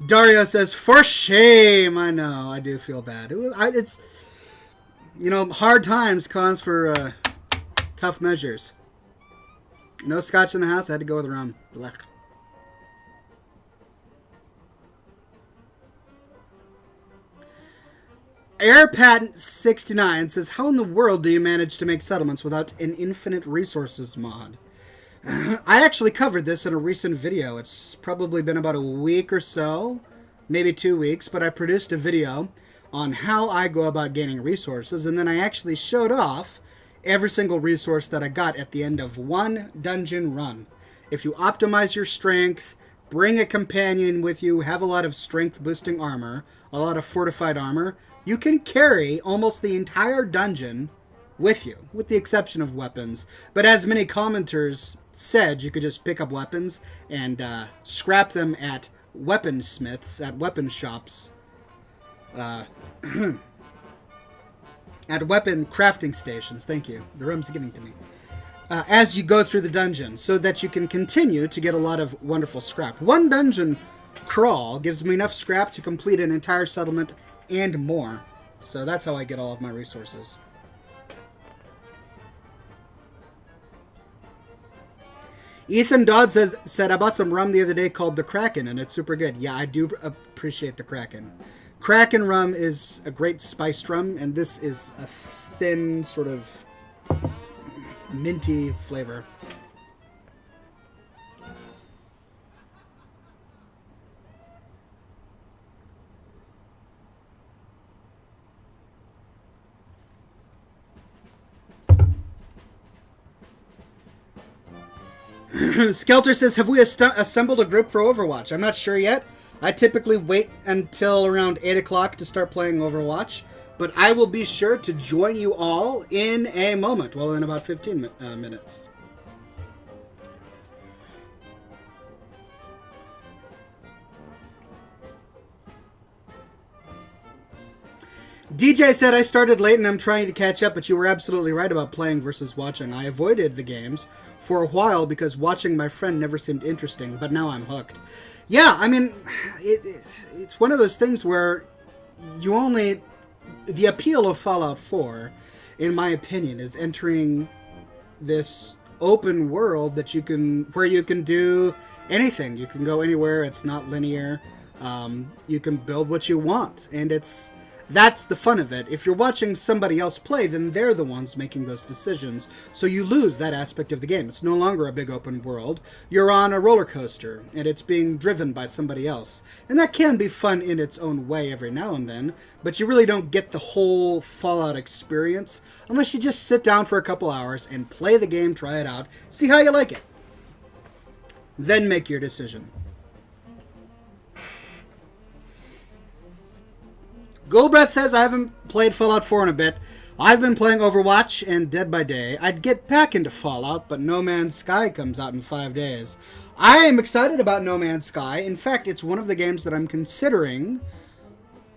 Dario says, "For shame." I know, I do feel bad. It's, you know, hard times cause for tough measures. No scotch in the house. I had to go with rum. Blech. Air Patent 69 says, "How in the world do you manage to make settlements without an infinite resources mod?" I actually covered this in a recent video. It's probably been about a week or so, maybe 2 weeks, but I produced a video on how I go about gaining resources, and then I actually showed off every single resource that I got at the end of one dungeon run. If you optimize your strength, bring a companion with you, have a lot of strength boosting armor, a lot of fortified armor, you can carry almost the entire dungeon with you, with the exception of weapons. But as many commenters said, you could just pick up weapons and scrap them at weaponsmiths, at weapon shops, at weapon crafting stations. Thank you. The rum's getting to me. As you go through the dungeon, so that you can continue to get a lot of wonderful scrap. One dungeon crawl gives me enough scrap to complete an entire settlement and more. So that's how I get all of my resources. Ethan Dodd said, "I bought some rum the other day called the Kraken, and it's super good." Yeah, I do appreciate the Kraken. Kraken rum is a great spiced rum, and this is a thin, sort of minty flavor. Skelter says, "Have we assembled a group for Overwatch?" I'm not sure yet. I typically wait until around 8 o'clock to start playing Overwatch, but I will be sure to join you all in a moment, well, in about 15 minutes. DJ said, "I started late and I'm trying to catch up, but you were absolutely right about playing versus watching. I avoided the games for a while because watching my friend never seemed interesting, but now I'm hooked." Yeah, I mean, it's one of those things where you only... The appeal of Fallout 4, in my opinion, is entering this open world that you can... where you can do anything. You can go anywhere. It's not linear. You can build what you want, and it's... That's the fun of it. If you're watching somebody else play, then they're the ones making those decisions. So you lose that aspect of the game. It's no longer a big open world. You're on a roller coaster, and it's being driven by somebody else. And that can be fun in its own way every now and then, but you really don't get the whole Fallout experience unless you just sit down for a couple hours and play the game, try it out, see how you like it. Then make your decision. Goldbreath says, "I haven't played Fallout 4 in a bit. I've been playing Overwatch and Dead by Day. I'd get back into Fallout, but No Man's Sky comes out in 5 days. I am excited about No Man's Sky. In fact, it's one of the games that I'm considering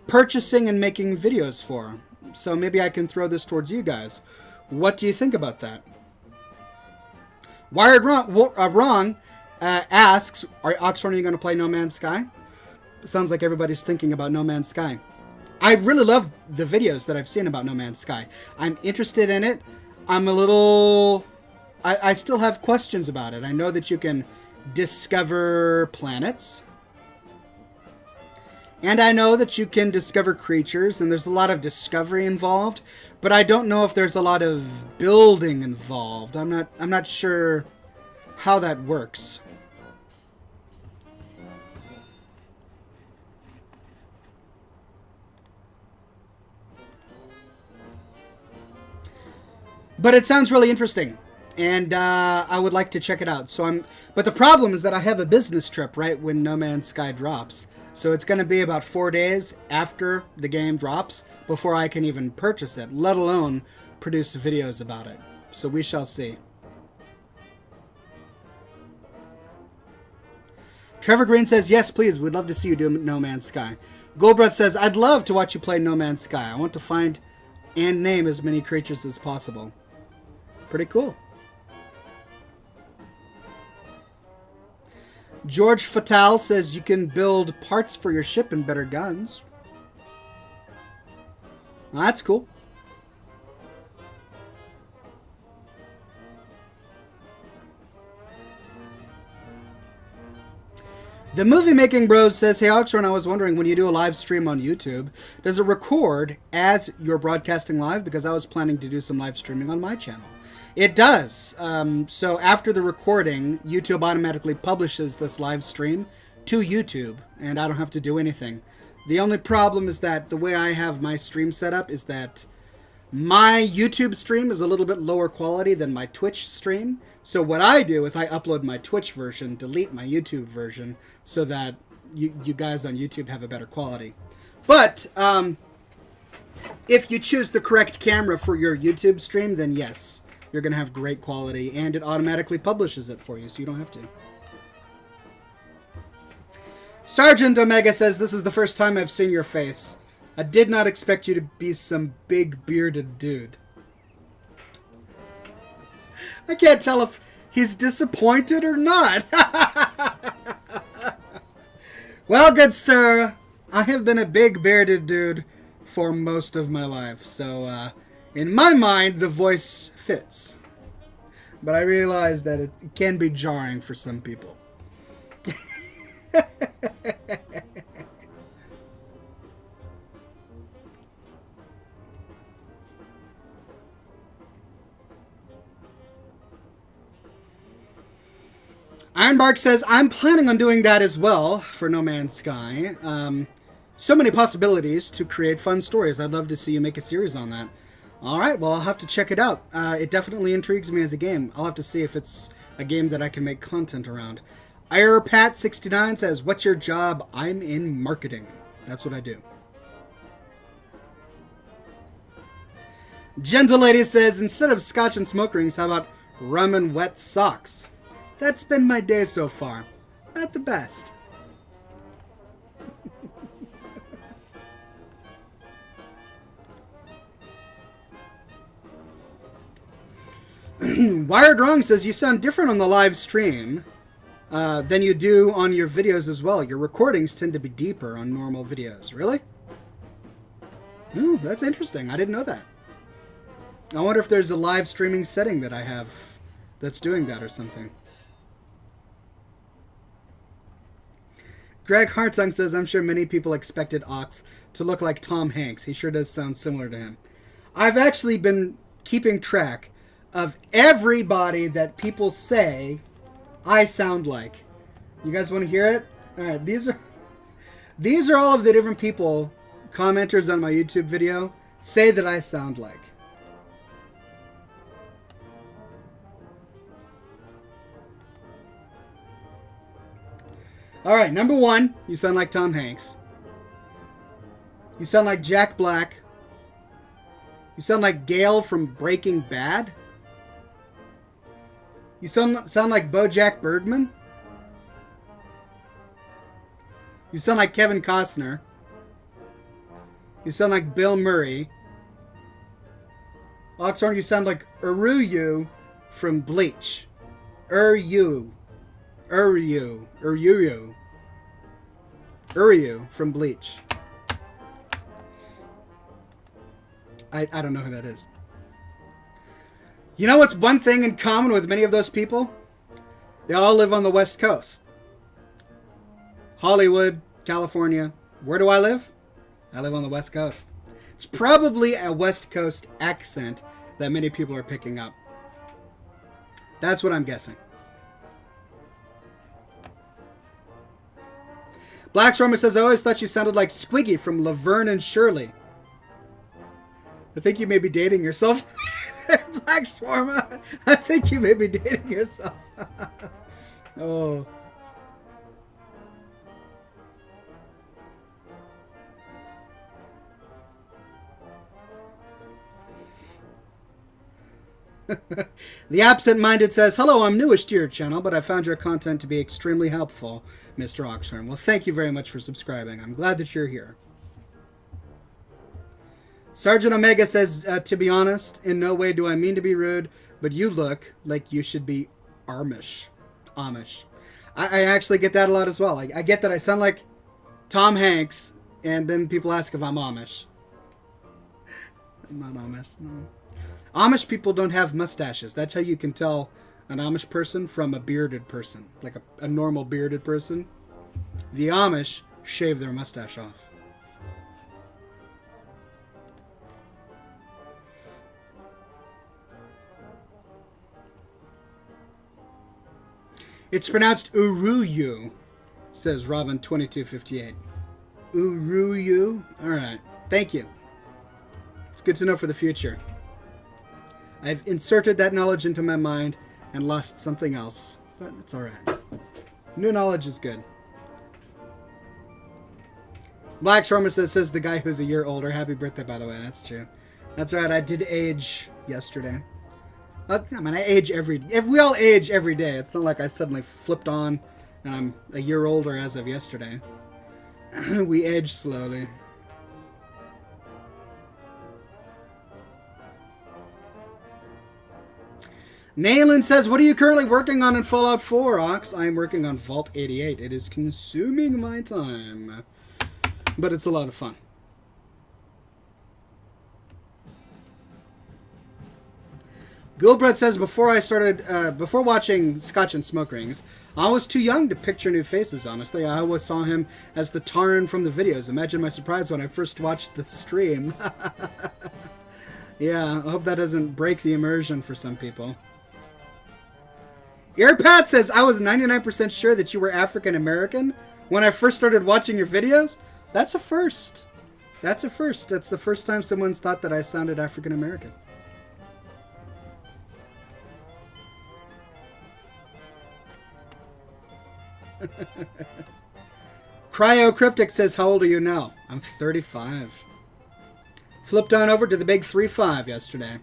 purchasing and making videos for. So maybe I can throw this towards you guys. What do you think about that? Wired Wrong asks, Oxford, are you going to play No Man's Sky? It sounds like everybody's thinking about No Man's Sky. I really love the videos that I've seen about No Man's Sky. I'm interested in it. I'm a little... I still have questions about it. I know that you can discover planets. And I know that you can discover creatures, and there's a lot of discovery involved. But I don't know if there's a lot of building involved. I'm not sure how that works. But it sounds really interesting, and I would like to check it out. But the problem is that I have a business trip right when No Man's Sky drops. So it's going to be about 4 days after the game drops before I can even purchase it, let alone produce videos about it. So we shall see. Trevor Green says, yes, please, we'd love to see you do No Man's Sky. Goldbreath says, I'd love to watch you play No Man's Sky. I want to find and name as many creatures as possible. Pretty cool. George Fatal says you can build parts for your ship and better guns. Well, that's cool. The Movie Making Bros says, hey Oxford, I was wondering, when you do a live stream on YouTube, does it record as you're broadcasting live? Because I was planning to do some live streaming on my channel. It does. So after the recording, YouTube automatically publishes this live stream to YouTube, and I don't have to do anything. The only problem is that the way I have my stream set up is that my YouTube stream is a little bit lower quality than my Twitch stream. So what I do is I upload my Twitch version, delete my YouTube version, so that you guys on YouTube have a better quality. But if you choose the correct camera for your YouTube stream, then yes, you're going to have great quality, and it automatically publishes it for you, so you don't have to. Sergeant Omega says, this is the first time I've seen your face. I did not expect you to be some big bearded dude. I can't tell if he's disappointed or not. Well, good sir, I have been a big bearded dude for most of my life, so in my mind, the voice fits. But I realize that it can be jarring for some people. Ironbark says, I'm planning on doing that as well for No Man's Sky. So many possibilities to create fun stories. I'd love to see you make a series on that. Alright, well, I'll have to check it out. It definitely intrigues me as a game. I'll have to see if it's a game that I can make content around. IronPat69 says, what's your job? I'm in marketing. That's what I do. Gentle Lady says, instead of scotch and smoke rings, how about rum and wet socks? That's been my day so far. Not the best. Wired Wrong says, you sound different on the live stream than you do on your videos as well. Your recordings tend to be deeper on normal videos. Really? Ooh, that's interesting. I didn't know that. I wonder if there's a live streaming setting that I have that's doing that or something. Greg Hartung says, I'm sure many people expected Ox to look like Tom Hanks. He sure does sound similar to him. I've actually been keeping track of everybody that people say I sound like. You guys want to hear it? All right, these are all of the different people, commenters on my YouTube video, say that I sound like. All right, number 1, you sound like Tom Hanks. You sound like Jack Black. You sound like Gale from Breaking Bad. You sound like BoJack Bergman. You sound like Kevin Costner. You sound like Bill Murray. Oxhorn, you sound like Uruyu from Bleach. Uryu from Bleach. I don't know who that is. You know what's one thing in common with many of those people? They all live on the West Coast. Hollywood, California. Where do I live? I live on the West Coast. It's probably a West Coast accent that many people are picking up. That's what I'm guessing. Black Stormer says, I always thought you sounded like Squiggy from Laverne and Shirley. I think you may be dating yourself. Black Shawarma, I think you may be dating yourself. Oh. The Absent-Minded says, hello, I'm newish to your channel, but I found your content to be extremely helpful, Mr. Oxhorn. Well, thank you very much for subscribing. I'm glad that you're here. Sergeant Omega says, to be honest, in no way do I mean to be rude, but you look like you should be Amish. I actually get that a lot as well. I get that I sound like Tom Hanks, and then people ask if I'm Amish. I'm not Amish, no. Amish people don't have mustaches. That's how you can tell an Amish person from a bearded person, like a normal bearded person. The Amish shave their mustache off. It's pronounced Uruyu, says Robin2258. Uruyu? Alright. Thank you. It's good to know for the future. I've inserted that knowledge into my mind and lost something else, but it's alright. New knowledge is good. Black Shorma says the guy who's a year older. Happy birthday, by the way. That's true. That's right. I did age yesterday. I mean, I age we all age every day. It's not like I suddenly flipped on and I'm a year older as of yesterday. We age slowly. Naylin says, what are you currently working on in Fallout 4, Ox? I'm working on Vault 88. It is consuming my time. But it's a lot of fun. Gilbreth says, before watching Scotch and Smoke Rings, I was too young to picture new faces, honestly. I always saw him as the Taran from the videos. Imagine my surprise when I first watched the stream. Yeah, I hope that doesn't break the immersion for some people. Earpat says, I was 99% sure that you were African American when I first started watching your videos. That's a first. That's a first. That's the first time someone's thought that I sounded African American. Cryocryptic says, how old are you now? I'm 35. Flipped on over to the big 3-5 yesterday.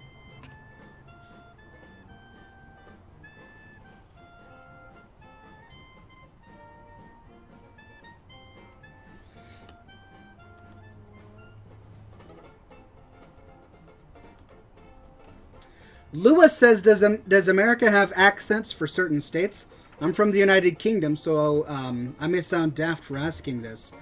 Lewis says, does America have accents for certain states? I'm from the United Kingdom, so I may sound daft for asking this.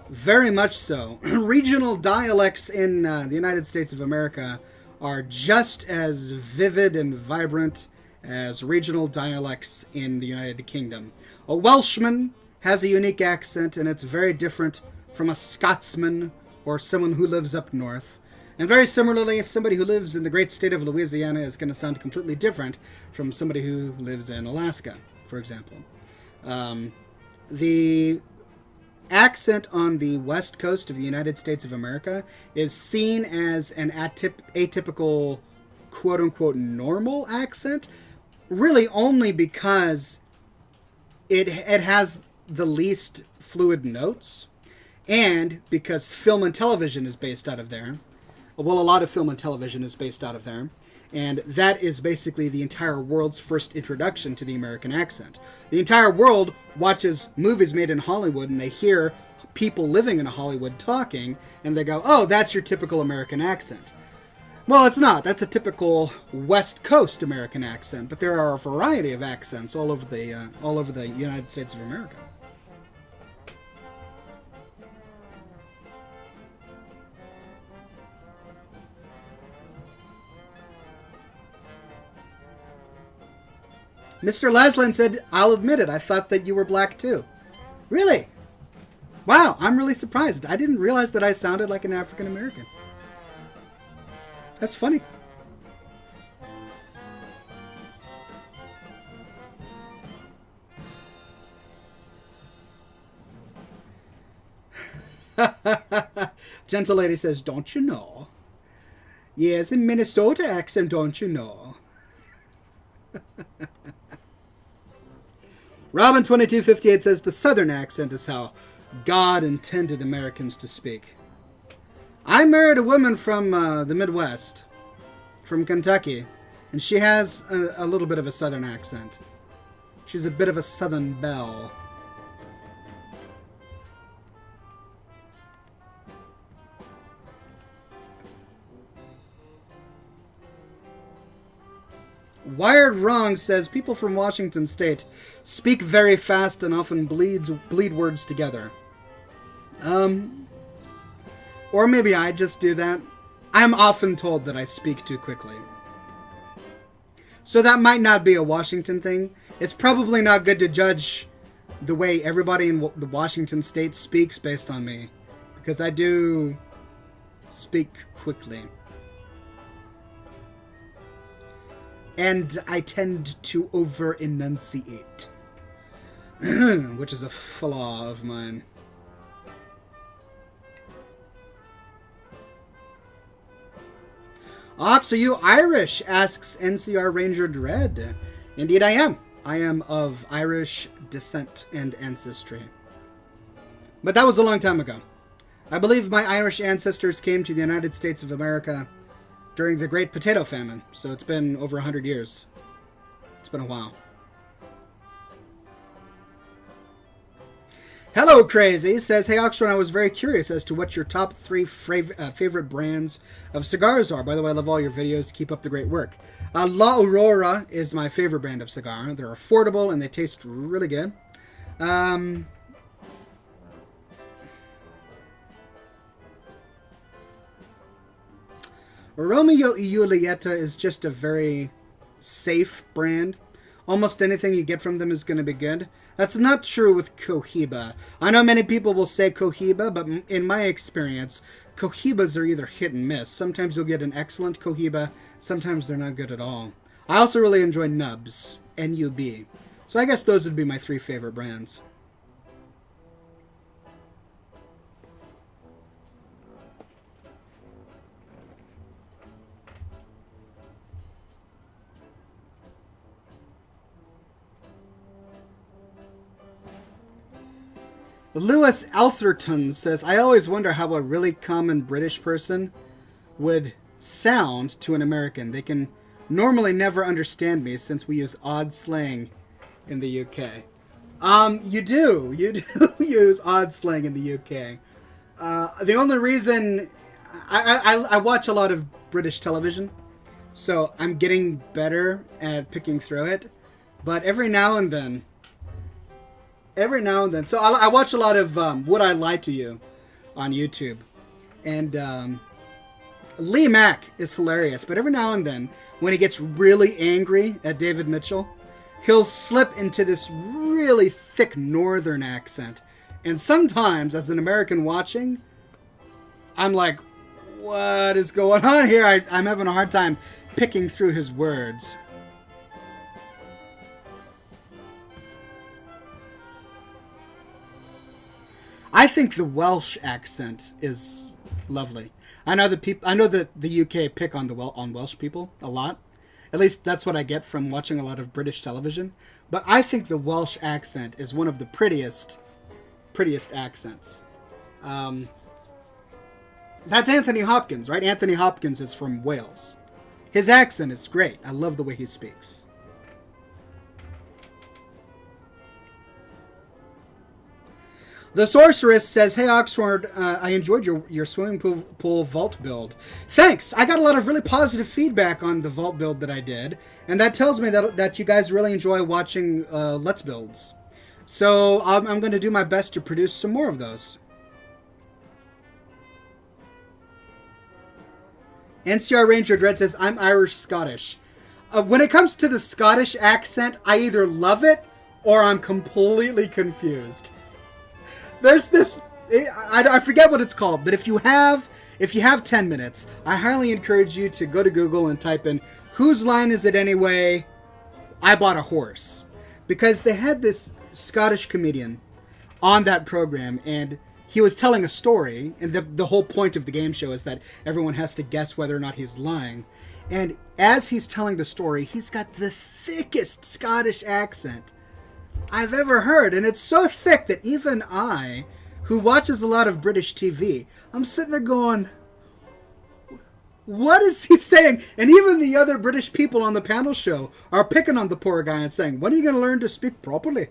Very much so. Regional dialects in the United States of America are just as vivid and vibrant as regional dialects in the United Kingdom. A Welshman has a unique accent, and it's very different from a Scotsman or someone who lives up north. And very similarly, somebody who lives in the great state of Louisiana is going to sound completely different from somebody who lives in Alaska, for example. The accent on the west coast of the United States of America is seen as an atypical, quote-unquote, normal accent, really only because it has the least fluid notes, and because film and television is based out of there. Well, a lot of film and television is based out of there. And that is basically the entire world's first introduction to the American accent. The entire world watches movies made in Hollywood, and they hear people living in Hollywood talking, and they go, oh, that's your typical American accent. Well, it's not. That's a typical West Coast American accent, but there are a variety of accents all over the United States of America. Mr. Laslan said, I'll admit it, I thought that you were black too. Really? Wow, I'm really surprised. I didn't realize that I sounded like an African American. That's funny. Gentle Lady says, don't you know? Yes, in Minnesota accent, don't you know? Robin2258 says, the Southern accent is how God intended Americans to speak. I married a woman from the Midwest, from Kentucky, and she has a little bit of a Southern accent. She's a bit of a Southern belle. Wired Wrong says, people from Washington State speak very fast and often bleed words together. Or maybe I just do that. I'm often told that I speak too quickly. So that might not be a Washington thing. It's probably not good to judge the way everybody in the Washington State speaks based on me. Because I do speak quickly. And I tend to over-enunciate. Which is a flaw of mine. Ox, are you Irish? Asks NCR Ranger Dread. Indeed I am. I am of Irish descent and ancestry. But that was a long time ago. I believe my Irish ancestors came to the United States of America during the Great Potato Famine, so it's been over 100 years. It's been a while. Hello Crazy says, hey Oxford, I was very curious as to what your top 3 favorite brands of cigars are. By the way, I love all your videos. Keep up the great work. La Aurora is my favorite brand of cigar. They're affordable and they taste really good. Romeo y Julieta is just a very safe brand. Almost anything you get from them is going to be good. That's not true with Cohiba. I know many people will say Cohiba, but in my experience, Cohibas are either hit and miss. Sometimes you'll get an excellent Cohiba, sometimes they're not good at all. I also really enjoy Nubs, N-U-B. So I guess those would be my 3 favorite brands. Lewis Altherton says, I always wonder how a really common British person would sound to an American. They can normally never understand me since we use odd slang in the UK. You do use odd slang in the UK. The only reason I watch a lot of British television, so I'm getting better at picking through it. But every now and then, so I watch a lot of Would I Lie to You on YouTube, and Lee Mack is hilarious. But every now and then, when he gets really angry at David Mitchell, he'll slip into this really thick northern accent. And sometimes, as an American watching, I'm like, what is going on here? I'm having a hard time picking through his words. I think the Welsh accent is lovely. I know that the UK pick on Welsh people a lot. At least that's what I get from watching a lot of British television. But I think the Welsh accent is one of the prettiest accents. That's Anthony Hopkins, right? Anthony Hopkins is from Wales. His accent is great. I love the way he speaks. The Sorceress says, "Hey Oxford, I enjoyed your swimming pool vault build. Thanks. I got a lot of really positive feedback on the vault build that I did, and that tells me that you guys really enjoy watching Let's Builds. So I'm going to do my best to produce some more of those." NCR Ranger Dread says, "I'm Irish Scottish. When it comes to the Scottish accent, I either love it or I'm completely confused." There's this, I forget what it's called, but if you have 10 minutes, I highly encourage you to go to Google and type in, "Whose line is it anyway? I bought a horse." Because they had this Scottish comedian on that program, and he was telling a story, and the whole point of the game show is that everyone has to guess whether or not he's lying. And as he's telling the story, he's got the thickest Scottish accent I've ever heard, and it's so thick that even I, who watches a lot of British TV, I'm sitting there going, what is he saying? And even the other British people on the panel show are picking on the poor guy and saying, "When are you going to learn to speak properly?"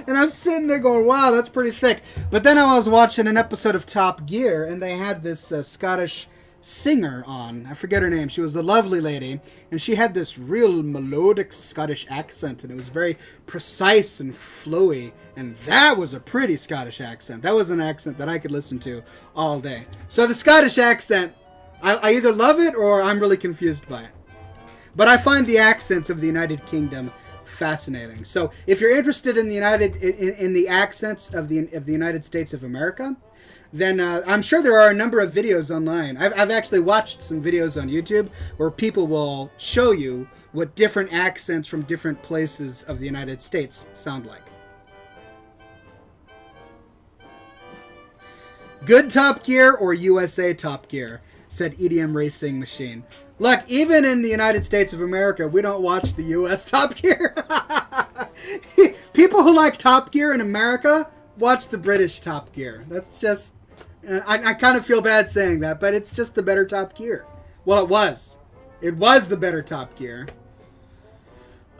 And I'm sitting there going, wow, that's pretty thick. But then I was watching an episode of Top Gear, and they had this Scottish singer on. I forget her name. She was a lovely lady, and she had this real melodic Scottish accent, and it was very precise and flowy, and that was a pretty Scottish accent. That was an accent that I could listen to all day. So the Scottish accent, I either love it or I'm really confused by it. But I find the accents of the United Kingdom fascinating. So if you're interested in the accents of the United States of America, then I'm sure there are a number of videos online. I've actually watched some videos on YouTube where people will show you what different accents from different places of the United States sound like. Good Top Gear or USA Top Gear, said EDM Racing Machine. Look, even in the United States of America, we don't watch the US Top Gear. People who like Top Gear in America watch the British Top Gear. That's just... I kind of feel bad saying that, but it's just the better Top Gear. Well, it was. It was the better Top Gear.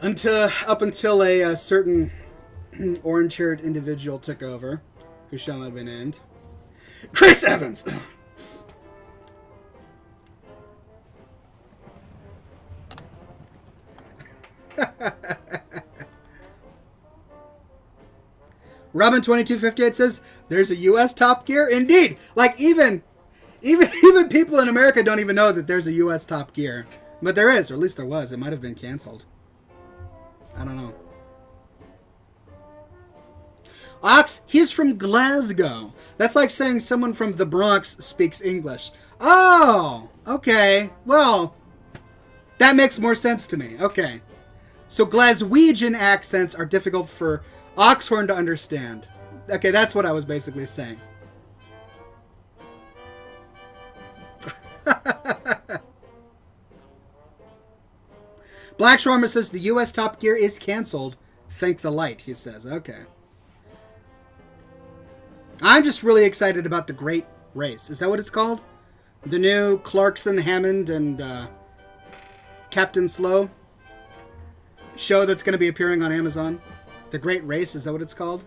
Up until a certain orange-haired individual took over, who shall not be named. Chris Evans! Robin2258 says, "There's a U.S. Top Gear?" Indeed! Like, even people in America don't even know that there's a U.S. Top Gear. But there is, or at least there was. It might have been canceled. I don't know. Ox, he's from Glasgow. That's like saying someone from the Bronx speaks English. Oh, okay. Well, that makes more sense to me. Okay. So Glaswegian accents are difficult for Oxhorn to understand. Okay, that's what I was basically saying. Black Schwarmer says the U.S. Top Gear is canceled. Thank the light, he says. Okay. I'm just really excited about the Great Race. Is that what it's called? The new Clarkson, Hammond, and Captain Slow show that's going to be appearing on Amazon. The Great Race, is that what it's called?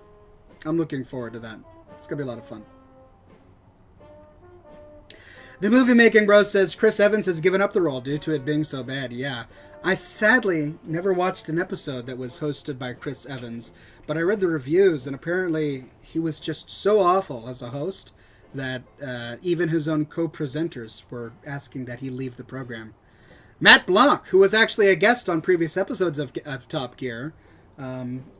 I'm looking forward to that. It's going to be a lot of fun. The Movie Making Bro says Chris Evans has given up the role due to it being so bad. Yeah. I sadly never watched an episode that was hosted by Chris Evans, but I read the reviews, and apparently he was just so awful as a host that even his own co-presenters were asking that he leave the program. Matt Blanc, who was actually a guest on previous episodes of Top Gear,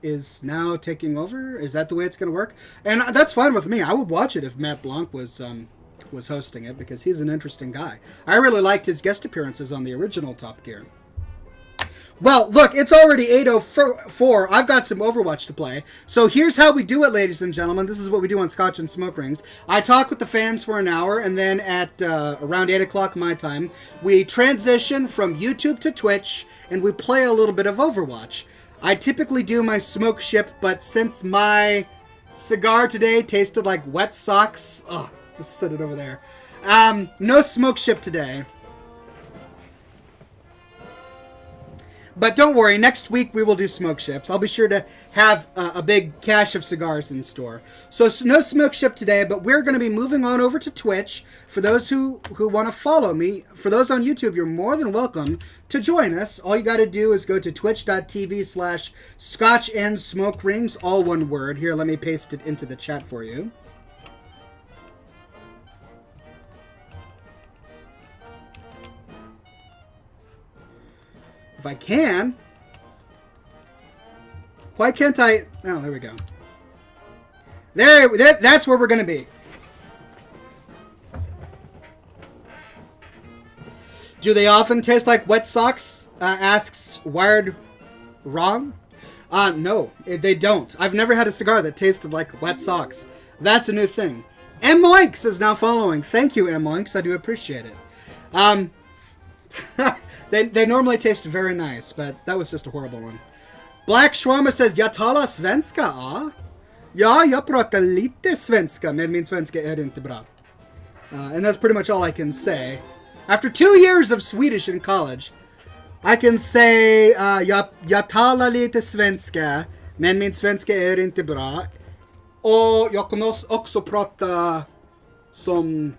is now taking over. Is that the way it's going to work? And that's fine with me. I would watch it if Matt Blanc was hosting it, because he's an interesting guy. I really liked his guest appearances on the original Top Gear. Well, look, it's already 8:04. I've got some Overwatch to play. So here's how we do it, ladies and gentlemen. This is what we do on Scotch and Smoke Rings. I talk with the fans for an hour, and then at around 8 o'clock my time, we transition from YouTube to Twitch, and we play a little bit of Overwatch. I typically do my smoke ship, but since my Cigar today tasted like wet socks. Ugh, just set it over there. No smoke ship today. But don't worry, next week we will do smoke ships. I'll be sure to have a big cache of cigars in store. So no smoke ship today, but we're going to be moving on over to Twitch. For those who want to follow me, for those on YouTube, you're more than welcome to join us. All you got to do is go to twitch.tv/Scotch and Smoke Rings, all one word. Here, let me paste it into the chat for you. If I can. Why can't I? Oh, there we go. That's where we're going to be. Do they often taste like wet socks? Asks Wired Wrong. No, they don't. I've never had a cigar that tasted like wet socks. That's a new thing. M. Moinks is now following. Thank you, M. Moinks. I do appreciate it. They normally taste very nice, but that was just a horrible one. Black Schwammer says, Jag talar svenska, ah? Ja, jag pratar lite svenska, men min svenska är inte bra. And that's pretty much all I can say. After 2 years of Swedish in college, I can say, jag talar lite svenska, men min svenska är inte bra. Och jag kan också prata som...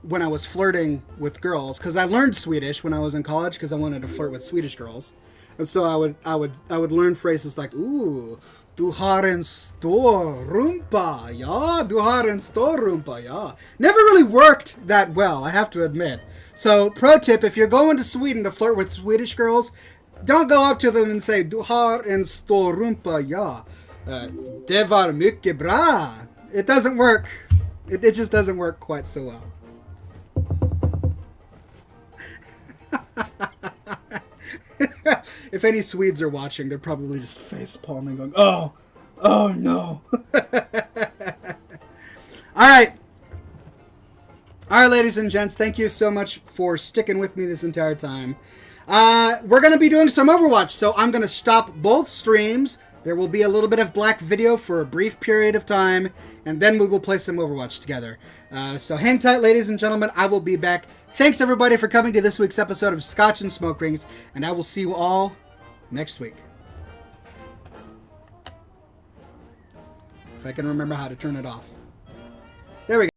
when I was flirting with girls, because I learned Swedish when I was in college because I wanted to flirt with Swedish girls, and so I would learn phrases like "Ooh, du har en stor rumpa, ja, du har en stor rumpa, ja." Never really worked that well, I have to admit. So, pro tip: if you're going to Sweden to flirt with Swedish girls, don't go up to them and say "Du har en stor rumpa, ja." Det var mycket bra. It doesn't work. It just doesn't work quite so well. If any Swedes are watching, they're probably just face palming, going, "Oh no." All right, ladies and gents, thank you so much for sticking with me this entire time. We're going to be doing some Overwatch, so I'm going to stop both streams. There will be a little bit of black video for a brief period of time, and then we will play some Overwatch together. So hang tight, ladies and gentlemen. I will be back. Thanks, everybody, for coming to this week's episode of Scotch and Smoke Rings, and I will see you all next week. If I can remember how to turn it off. There we go.